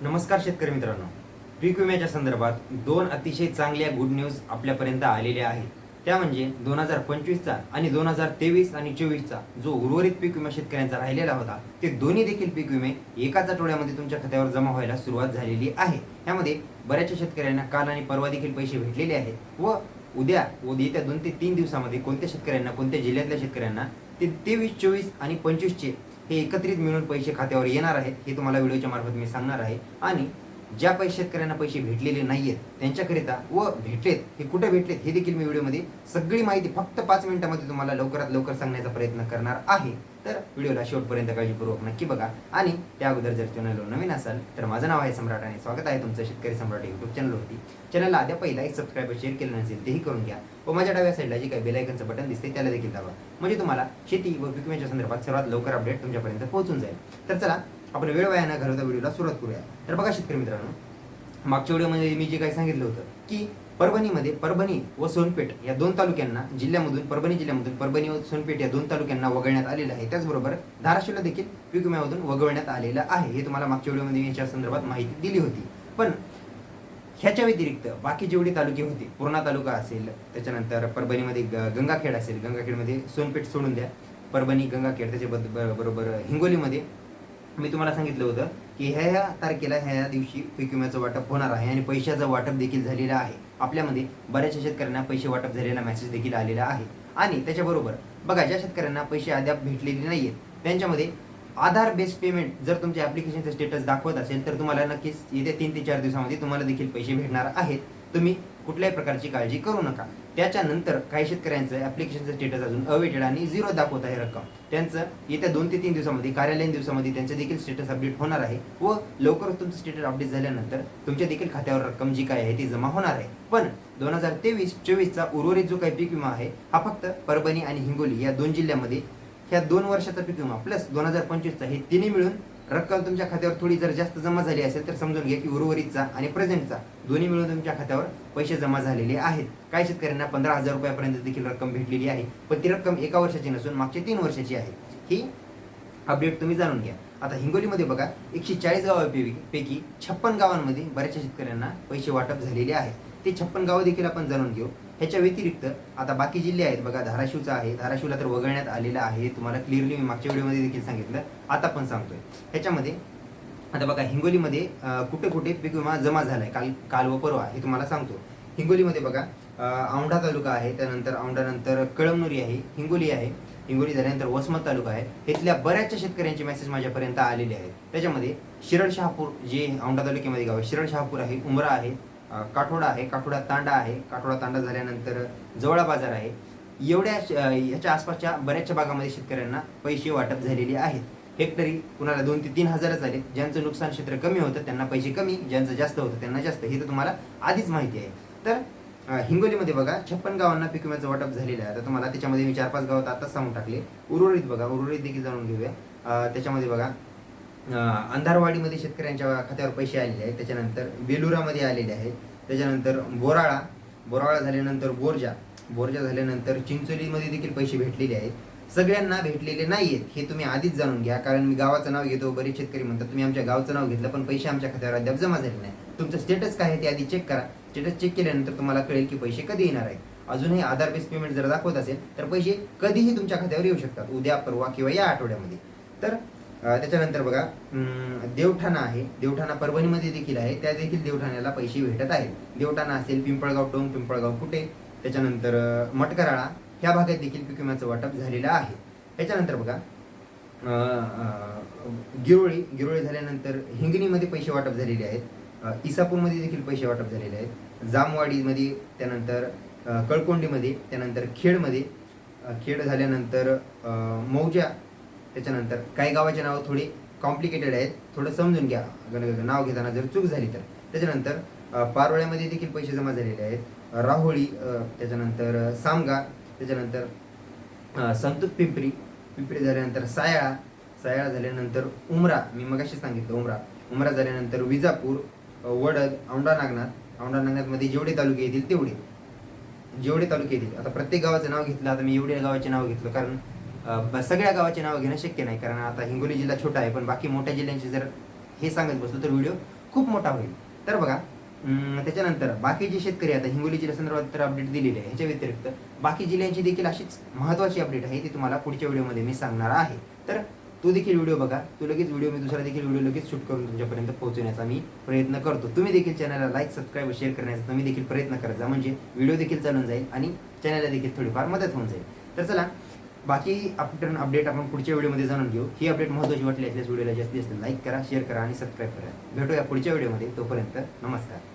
नमस्कार शेतकरी मित्रांनो, पीक विम्याच्या संदर्भात दोन अतिशय चांगल्या गुड न्यूज आपल्यापर्यंत आलेल्या आहेत. त्या म्हणजे 2025चा आणि 2023 आणि 24चा जो उर्वरित पीक विमा शेतकऱ्यांचा राहिलेला होता, ते दोन्ही देखील पीक विमे एकाच आठवड्यामध्ये तुमच्या खात्यावर जमा व्हायला सुरुवात झालेली आहे. यामध्ये बऱ्याचशा शेतकऱ्यांना काल आणि परवा देखील पैसे भेटलेले आहेत व उद्या व येत्या 2 ते 3 दिवसामध्ये कोणत्या शेतकऱ्यांना, कोणत्या जिल्ह्यातल्या शेतकऱ्यांना ते 23, 24 आणि 25चे हे एकत्रित मिळून पैसे खात्यावर येणार आहेत, हे तुम्हाला व्हिडिओच्या मार्फत मी सांगणार आहे. आणि ज्या शेतकऱ्यांना पैसे भेटलेले नाहीयेत त्यांच्याकरिता व भेटलेत हे कुठे भेटलेत हे देखील मी व्हिडिओमध्ये सगळी माहिती फक्त 5 मिनिटांमध्ये तुम्हाला लवकरात लवकर सांगण्याचा प्रयत्न करणार आहे. तर व्हिडिओला शेवटपर्यंत काळजीपूर्वक नक्की बघा. आणि त्या अगोदर जर चॅनलवर नवीन असाल तर माझं नाव आहे सम्राट आणि स्वागत आहे तुमचं शेतकरी सम्राट यूट्यूब चॅनलवरती. चॅनलला आद्या पहिला एक सबस्क्राईब शेअर केलं नसेल तेही करून घ्या व माझ्या डाव्या साईडला जे काही बेल आयकॉनचं बटन दिसते त्याला देखील दाबा, म्हणजे तुम्हाला शेती व पीक विम्याच्या संदर्भात सर्वात लवकर अपडेट तुमच्यापर्यंत पोहोचून जाईल. तर चला आपण वेळ वाया न घालवता व्हिडिओला सुरुवात करूया. तर बघा शेतकरी मित्रांनो, मागच्या व्हिडिओमध्ये मी जे काही सांगितलं होतं की परभणी व सोनपेठ या दोन तालुक्यांना परभणी जिल्ह्यामधून परभणी व सोनपेठ या दोन तालुक्यांना वगळण्यात आलेलं आहे. त्याचबरोबर धाराशिवला देखील पीक विम्यामधून वगळण्यात आलेलं आहे. हे तुम्हाला मागच्या व्हिडिओमध्ये याच्या संदर्भात माहिती दिली होती. पण ह्याच्या व्यतिरिक्त बाकी जेवढे तालुके होते, पूर्णा तालुका असेल, त्याच्यानंतर परभणीमध्ये गंगाखेड असेल, गंगाखेडमध्ये सोनपेठ सोडून द्या, परभणी गंगाखेड, त्याच्या बरोबर हिंगोलीमध्ये मी तुम्हाला सांगितलं होतं की ह्या तारखेला ह्या दिवशी पीक विम्याचं वाटप होणार आहे आणि पैशाचं वाटप देखील झालेलं आहे. आपल्यामध्ये बऱ्याचशा शेतकऱ्यांना पैसे वाटप झालेला मेसेज देखील आलेला आहे. आणि त्याच्याबरोबर बघा, ज्या शेतकऱ्यांना पैसे अद्याप भेटलेले नाहीयेत त्यांच्यामध्ये आधार बेस्ड पेमेंट जर तुमच्या ॲप्लिकेशनचं स्टेटस दाखवत असेल तर तुम्हाला नक्कीच येत्या 3 ते 4 दिवसामध्ये तुम्हाला देखील पैसे भेटणार आहेत. तुम्ही कुठल्याही प्रकारची काळजी करू नका. त्याच्यानंतर काही शेतकऱ्यांचं ॲप्लिकेशनचं स्टेटस अजून अवेटेड आणि 0 दाखवत आहे रक्कम, त्यांचं येत्या 2 ते 3 दिवसामध्ये, कार्यालयीन दिवसामध्ये त्यांचं देखील स्टेटस अपडेट होणार आहे व लवकरच तुमचं स्टेटस अपडेट झाल्यानंतर तुमच्या देखील खात्यावर रक्कम जी काय आहे ती जमा होणार आहे. पण 2023-24चा उर्वरित जो काही पीक विमा आहे हा फक्त परभणी आणि हिंगोली या दोन जिल्ह्यामध्ये ह्या 2 वर्षाचा पीक विमा प्लस 2025चा हे तिन्ही मिळून रक्कम तुमच्या खात्यावर थोडी जर जास्त जमा झाली असेल तर समजून घ्या की उर्वरितचा आणि प्रेझेंटचा दोन्ही मिळून तुमच्या खात्यावर पैसे जमा झालेले आहेत. काही शेतकऱ्यांना 15,000 रुपयापर्यंत देखील रक्कम भेटलेली आहे, पण ती रक्कम एका वर्षाची नसून मागच्या 3 वर्षाची आहे. ही अपडेट तुम्ही जाणून घ्या. आता हिंगोलीमध्ये बघा, 140 गावांपैकी 56 गावांमध्ये बऱ्याचशा शेतकऱ्यांना पैसे वाटप झालेले आहेत. ते 56 गावं देखील आपण जाणून घेऊ. ह्याच्या व्यतिरिक्त आता बाकी जिल्हे आहेत बघा, धाराशिवचा आहे, धाराशिवला तर वगळण्यात आलेलं आहे. तुम्हाला क्लिअरली मी मागच्या व्हिडिओमध्ये देखील सांगितलं, आता पण सांगतोय. ह्याच्यामध्ये आता बघा, हिंगोलीमध्ये कुठे कुठे पीक विमा जमा झालाय काल व परवा हे तुम्हाला सांगतो. हिंगोलीमध्ये बघा, औंढा तालुका आहे, त्यानंतर औंढानंतर कळमनुरी आहे, हिंगोली आहे, हिंगोली झाल्यानंतर वसमत तालुका आहे. इथल्या बऱ्याचशा शेतकऱ्यांचे मेसेज माझ्यापर्यंत आलेले आहेत. त्याच्यामध्ये शिरड शहापूर, जे औंढा तालुक्यामध्ये गाव आहे, शिरड शहापूर आहे, उमरा आहे, काठोडा आहे, काठोडा तांडा आहे, काठोडा तांडा झाल्यानंतर जवळा बाजार आहे. एवढ्या ह्याच्या आसपासच्या बऱ्याचशा भागामध्ये शेतकऱ्यांना पैसे वाटप झालेले आहेत. हेक्टरी कुणाला 2 ते 3 हजारच आले. ज्यांचं नुकसान क्षेत्र कमी होतं त्यांना पैसे कमी, ज्यांचं जास्त होतं त्यांना जास्त, हे तर तुम्हाला आधीच माहिती आहे. तर हिंगोलीमध्ये बघा, 56 गावांना पीक विम्याचं वाटप झालेलं आहे. आता तुम्हाला त्याच्यामध्ये मी 4-5 गावात आताच सांगून टाकले. उर्वरित बघा, उर्वरित देखील जाणून घेऊया. त्याच्यामध्ये बघा, अंधारवाडीमध्ये शेतकऱ्यांच्या खात्यावर पैसे आलेले आहेत. त्याच्यानंतर बेलुरामध्ये आलेले आहेत. त्याच्यानंतर बोराळा झाल्यानंतर बोरजा झाल्यानंतर चिंचोलीमध्ये देखील पैसे भेटलेले आहेत. सगळ्यांना भेटलेले नाहीयेत हे तुम्ही आधीच जाणून घ्या, कारण मी गावाचं नाव घेतो. बरेच शेतकरी म्हणतात तुम्ही आमच्या गावचं नाव घेतलं पण पैसे आमच्या खात्यावर अद्याप जमा झाले नाही. तुमचं स्टेटस काय आहे ते आधी चेक करा. स्टेटस चेक केल्यानंतर तुम्हाला कळेल की पैसे कधी येणार आहेत. अजूनही आधार बेस्ड पेमेंट जर दाखवत असेल तर पैसे कधीही तुमच्या खात्यावर येऊ शकतात, उद्या, परवा किंवा या आठवड्यामध्ये. तर त्याच्यानंतर बघा, देवठाणा आहे, देवठाणा परभणीमध्ये देखील आहे, त्या देखील देवठाण्याला पैसे भेटत आहेत. देवठाणा असेल, पिंपळगाव टोंग, पिंपळगाव कुठे, त्याच्यानंतर मटकराळा, ह्या भागात देखील पीक विम्याचं वाटप झालेलं आहे. त्याच्यानंतर बघा, गिरोळी झाल्यानंतर हिंगणीमध्ये पैसे वाटप झालेले आहेत. इसापूरमध्ये देखील पैसे वाटप झालेले आहेत. जामवाडीमध्ये, त्यानंतर कळकोंडीमध्ये, त्यानंतर खेड झाल्यानंतर मौजा. त्याच्यानंतर काही गावाचे नाव थोडी कॉम्प्लिकेटेड आहेत, थोडं समजून घ्या नाव घेताना जर चूक झाली तर. त्याच्यानंतर पारोळ्यामध्ये देखील पैसे जमा झालेले आहेत. राहोळी, त्याच्यानंतर सामगा, त्याच्यानंतर संतूर पिंपरी झाल्यानंतर सायाळा झाल्यानंतर उमरा, मी मगाशी सांगितलं उमरा झाल्यानंतर विजापूर, वडद, औंढा नागनाथमध्ये जेवढे तालुके येतील आता प्रत्येक गावाचं नाव घेतलं. आता मी एवढ्या गावाचे नाव घेतलं कारण सगळ्या गावाचे नाव घेणं शक्य नाही, कारण आता हिंगोली जिल्हा छोटा आहे, पण बाकी मोठ्या जिल्ह्यांचे जर हे सांगत बसलो तर व्हिडिओ खूप मोठा होईल. तर बघा त्याच्यानंतर बाकी जे शेतकरी आता हिंगोली जिल्ह्यासंदर्भात तर अपडेट दिलेली आहे. ह्याच्या व्यतिरिक्त बाकी जिल्ह्यांची देखील अशीच महत्त्वाची अपडेट आहे, ती तुम्हाला पुढच्या व्हिडिओमध्ये मी सांगणार आहे. तर तो देखील व्हिडिओ बघा. तो लगेच व्हिडिओ मी दुसरा देखील व्हिडिओ लगेच शूट करून तुमच्यापर्यंत पोहोचवण्याचा मी प्रयत्न करतो. तुम्ही देखील चॅनलला लाईक, सबस्क्राईब व शेअर करण्याचा तुम्ही देखील प्रयत्न करत जा, म्हणजे व्हिडिओ देखील चालून जाईल आणि चॅनलला देखील थोडीफार मदत होऊन जाईल. तर चला, बाकी अपडेट आपण पुढच्या व्हिडिओमध्ये जाणून घेऊ. ही अपडेट महत्त्वाची वाटली असल्यास व्हिडिओला जास्तीत जास्त लाईक करा, शेअर करा आणि सबस्क्राईब करा. भेटूया पुढच्या व्हिडिओमध्ये. तोपर्यंत नमस्कार.